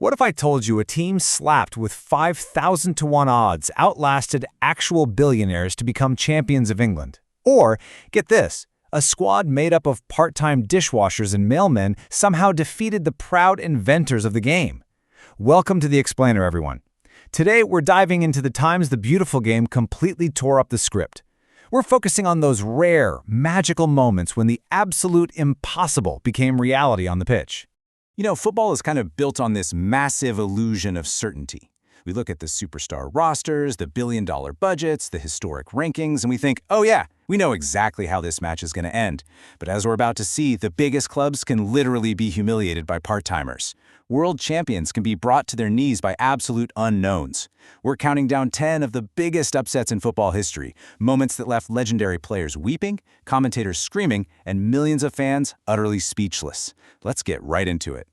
What if I told you a team slapped with 5,000 to 1 odds outlasted actual billionaires to become champions of England? Or, get this, a squad made up of part-time dishwashers and mailmen somehow defeated the proud inventors of the game? Welcome to The Explainer, everyone. Today, we're diving into the times the beautiful game completely tore up the script. We're focusing on those rare, magical moments when the absolute impossible became reality on the pitch. You know, football is kind of built on this massive illusion of certainty. We look at the superstar rosters, the billion-dollar budgets, the historic rankings, and we think, oh yeah, we know exactly how this match is going to end. But as we're about to see, the biggest clubs can literally be humiliated by part-timers. World champions can be brought to their knees by absolute unknowns. We're counting down 10 of the biggest upsets in football history, moments that left legendary players weeping, commentators screaming, and millions of fans utterly speechless. Let's get right into it.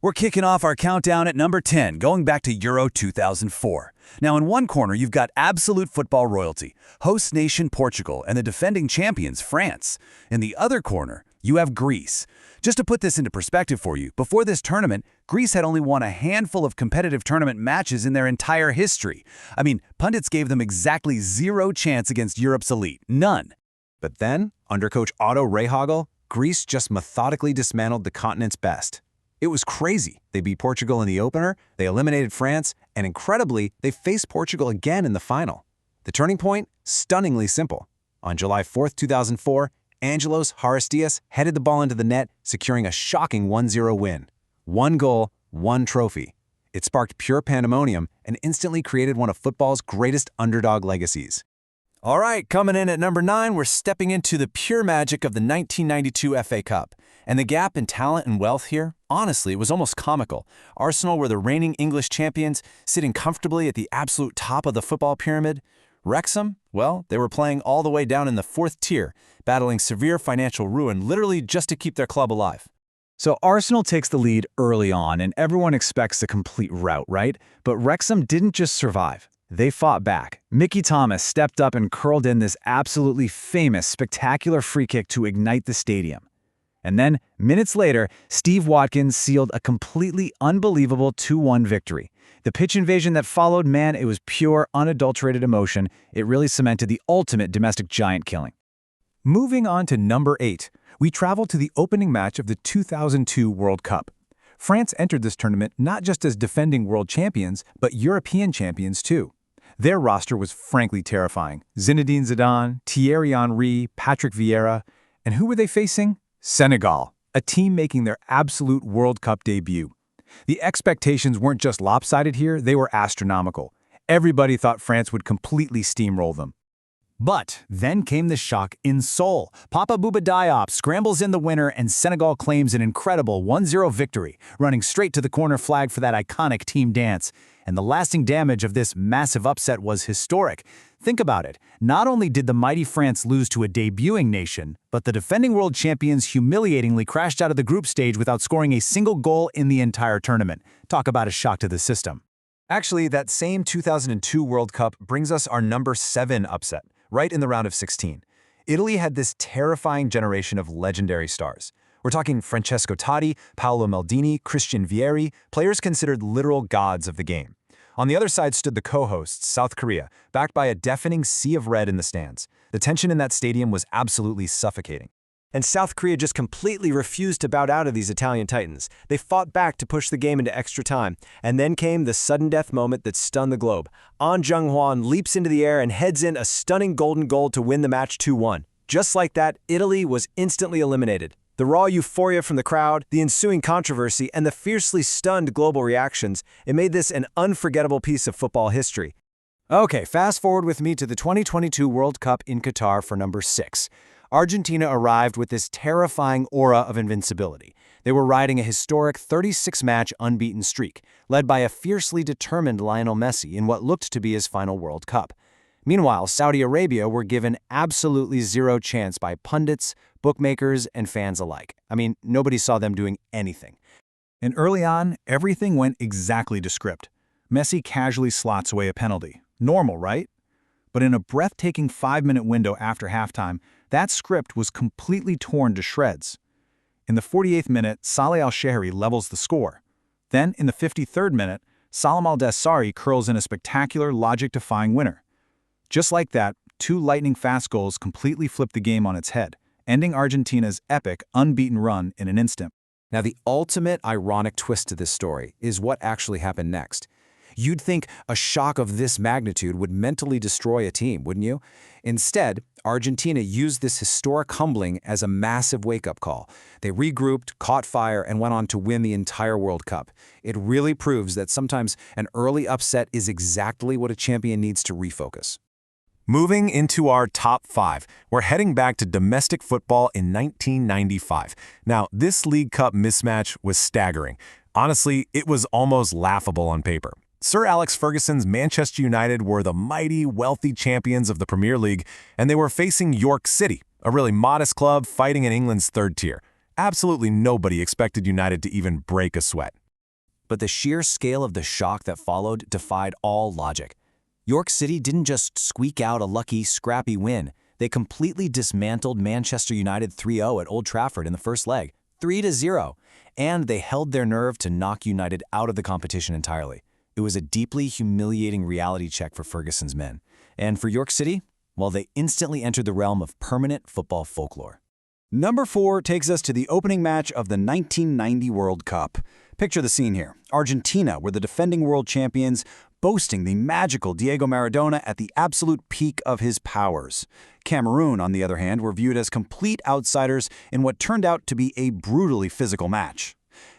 We're kicking off our countdown at number 10, going back to Euro 2004. Now, in one corner, you've got absolute football royalty, host nation Portugal, and the defending champions France. In the other corner, you have Greece. Just to put this into perspective for you, before this tournament, Greece had only won a handful of competitive tournament matches in their entire history. I mean, pundits gave them exactly zero chance against Europe's elite. None. But then, under coach Otto Rehhagel, Greece just methodically dismantled the continent's best. It was crazy. They beat Portugal in the opener, they eliminated France, and incredibly, they faced Portugal again in the final. The turning point? Stunningly simple. On July 4th, 2004, Angelos Haristias headed the ball into the net, securing a shocking 1-0 win. One goal, one trophy. It sparked pure pandemonium and instantly created one of football's greatest underdog legacies. All right, coming in at number 9, we're stepping into the pure magic of the 1992 FA Cup. And the gap in talent and wealth here, honestly, it was almost comical. Arsenal were the reigning English champions, sitting comfortably at the absolute top of the football pyramid. Wrexham, well, they were playing all the way down in the 4th tier, battling severe financial ruin literally just to keep their club alive. So Arsenal takes the lead early on, and everyone expects a complete rout, right? But Wrexham didn't just survive. They fought back. Mickey Thomas stepped up and curled in this absolutely famous, spectacular free kick to ignite the stadium. And then, minutes later, Steve Watkins sealed a completely unbelievable 2-1 victory. The pitch invasion that followed, man, it was pure, unadulterated emotion. It really cemented the ultimate domestic giant killing. Moving on to number 8, we travel to the opening match of the 2002 World Cup. France entered this tournament not just as defending world champions, but European champions too. Their roster was frankly terrifying. Zinedine Zidane, Thierry Henry, Patrick Vieira. And who were they facing? Senegal, a team making their absolute World Cup debut. The expectations weren't just lopsided here, they were astronomical. Everybody thought France would completely steamroll them. But then came the shock in Seoul. Papa Bouba Diop scrambles in the winner and Senegal claims an incredible 1-0 victory, running straight to the corner flag for that iconic team dance. And the lasting damage of this massive upset was historic. Think about it. Not only did the mighty France lose to a debuting nation, but the defending world champions humiliatingly crashed out of the group stage without scoring a single goal in the entire tournament. Talk about a shock to the system. Actually, that same 2002 World Cup brings us our number 7 upset, right in the round of 16. Italy had this terrifying generation of legendary stars. We're talking Francesco Totti, Paolo Maldini, Christian Vieri, players considered literal gods of the game. On the other side stood the co-hosts, South Korea, backed by a deafening sea of red in the stands. The tension in that stadium was absolutely suffocating. And South Korea just completely refused to bow out of these Italian titans. They fought back to push the game into extra time. And then came the sudden death moment that stunned the globe. An Jung-hwan leaps into the air and heads in a stunning golden goal to win the match 2-1. Just like that, Italy was instantly eliminated. The raw euphoria from the crowd, the ensuing controversy, and the fiercely stunned global reactions, it made this an unforgettable piece of football history. Okay, fast forward with me to the 2022 World Cup in Qatar for number 6. Argentina arrived with this terrifying aura of invincibility. They were riding a historic 36-match unbeaten streak, led by a fiercely determined Lionel Messi in what looked to be his final World Cup. Meanwhile, Saudi Arabia were given absolutely zero chance by pundits, bookmakers, and fans alike. I mean, nobody saw them doing anything. And early on, everything went exactly to script. Messi casually slots away a penalty. Normal, right? But in a breathtaking 5-minute window after halftime, that script was completely torn to shreds. In the 48th minute, Saleh Al-Shehri levels the score. Then, in the 53rd minute, Salam Al-Dessari curls in a spectacular, logic-defying winner. Just like that, two lightning-fast goals completely flipped the game on its head, ending Argentina's epic, unbeaten run in an instant. Now, the ultimate ironic twist to this story is what actually happened next. You'd think a shock of this magnitude would mentally destroy a team, wouldn't you? Instead, Argentina used this historic humbling as a massive wake-up call. They regrouped, caught fire, and went on to win the entire World Cup. It really proves that sometimes an early upset is exactly what a champion needs to refocus. Moving into our top 5, we're heading back to domestic football in 1995. Now, this League Cup mismatch was staggering. Honestly, it was almost laughable on paper. Sir Alex Ferguson's Manchester United were the mighty, wealthy champions of the Premier League, and they were facing York City, a really modest club fighting in England's third tier. Absolutely nobody expected United to even break a sweat. But the sheer scale of the shock that followed defied all logic. York City didn't just squeak out a lucky, scrappy win. They completely dismantled Manchester United 3-0 at Old Trafford in the first leg, 3-0, and they held their nerve to knock United out of the competition entirely. It was a deeply humiliating reality check for Ferguson's men. And for York City, well, they instantly entered the realm of permanent football folklore. Number 4 takes us to the opening match of the 1990 World Cup. Picture the scene here. Argentina were the defending world champions, boasting the magical Diego Maradona at the absolute peak of his powers. Cameroon, on the other hand, were viewed as complete outsiders in what turned out to be a brutally physical match.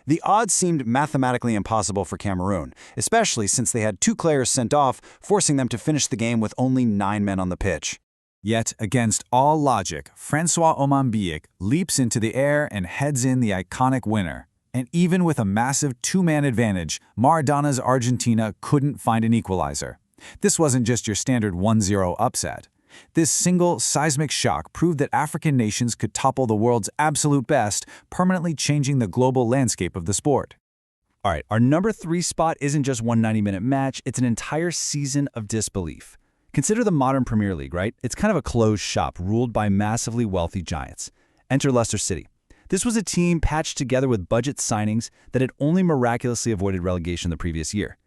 The odds seemed mathematically impossible for Cameroon, especially since they had 2 players sent off, forcing them to finish the game with only 9 men on the pitch. Yet, against all logic, Francois Oman leaps into the air and heads in the iconic winner. And even with a massive 2-man advantage, Maradona's Argentina couldn't find an equalizer. This wasn't just your standard 1-0 upset. This single seismic shock proved that African nations could topple the world's absolute best, permanently changing the global landscape of the sport. All right, our number 3 spot isn't just one 90-minute match, it's an entire season of disbelief. Consider the modern Premier League, right? It's kind of a closed shop ruled by massively wealthy giants. Enter Leicester City. This was a team patched together with budget signings that had only miraculously avoided relegation the previous year.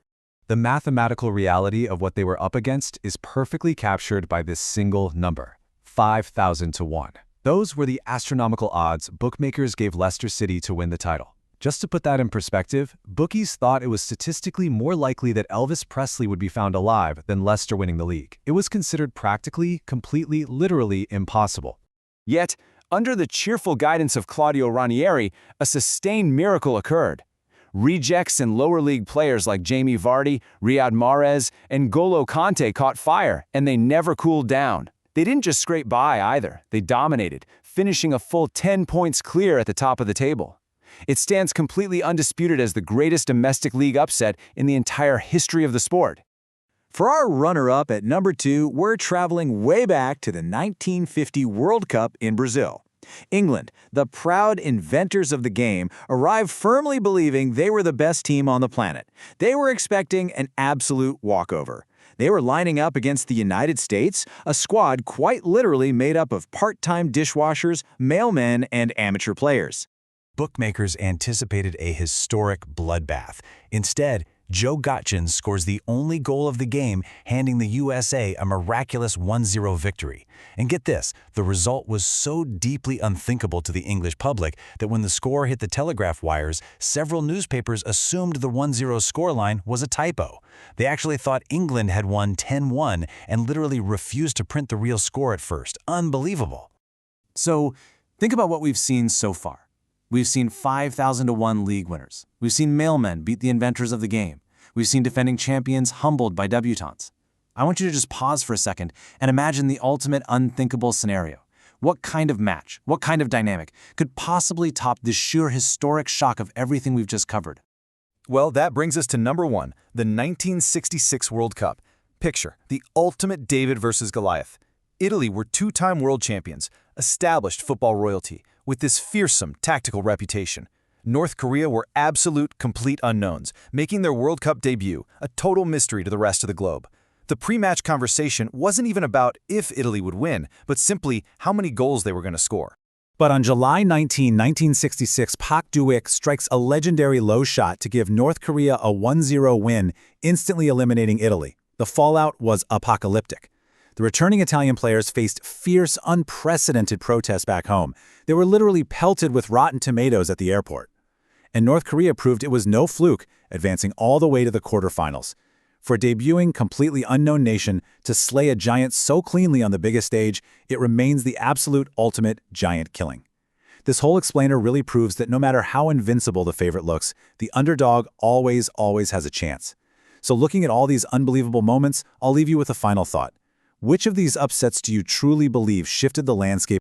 The mathematical reality of what they were up against is perfectly captured by this single number, 5,000 to 1. Those were the astronomical odds bookmakers gave Leicester City to win the title. Just to put that in perspective, bookies thought it was statistically more likely that Elvis Presley would be found alive than Leicester winning the league. It was considered practically, completely, literally impossible. Yet, under the cheerful guidance of Claudio Ranieri, a sustained miracle occurred. Rejects and lower league players like Jamie Vardy, Riyad Mahrez, and N'Golo Kanté caught fire, and they never cooled down. They didn't just scrape by either, they dominated, finishing a full 10 points clear at the top of the table. It stands completely undisputed as the greatest domestic league upset in the entire history of the sport. For our runner-up at number 2, we're traveling way back to the 1950 World Cup in Brazil. England, the proud inventors of the game, arrived firmly believing they were the best team on the planet. They were expecting an absolute walkover. They were lining up against the United States, a squad quite literally made up of part-time dishwashers, mailmen, and amateur players. Bookmakers anticipated a historic bloodbath. Instead, Joe Gottjens scores the only goal of the game, handing the USA a miraculous 1-0 victory. And get this, the result was so deeply unthinkable to the English public that when the score hit the telegraph wires, several newspapers assumed the 1-0 scoreline was a typo. They actually thought England had won 10-1 and literally refused to print the real score at first. Unbelievable. So, think about what we've seen so far. We've seen 5,000 to 1 league winners. We've seen mailmen beat the inventors of the game. We've seen defending champions humbled by debutantes. I want you to just pause for a second and imagine the ultimate unthinkable scenario. What kind of match, what kind of dynamic could possibly top the sheer historic shock of everything we've just covered? Well, that brings us to number 1, the 1966 World Cup. Picture the ultimate David versus Goliath. Italy were 2-time world champions, established football royalty, with this fearsome tactical reputation. North Korea were absolute, complete unknowns, making their World Cup debut a total mystery to the rest of the globe. The pre-match conversation wasn't even about if Italy would win, but simply how many goals they were going to score. But on July 19, 1966, Pak Duik strikes a legendary low shot to give North Korea a 1-0 win, instantly eliminating Italy. The fallout was apocalyptic. The returning Italian players faced fierce, unprecedented protests back home. They were literally pelted with rotten tomatoes at the airport. And North Korea proved it was no fluke, advancing all the way to the quarterfinals. For a debuting, completely unknown nation to slay a giant so cleanly on the biggest stage, it remains the absolute ultimate giant killing. This whole explainer really proves that no matter how invincible the favorite looks, the underdog always has a chance. So looking at all these unbelievable moments, I'll leave you with a final thought. Which of these upsets do you truly believe shifted the landscape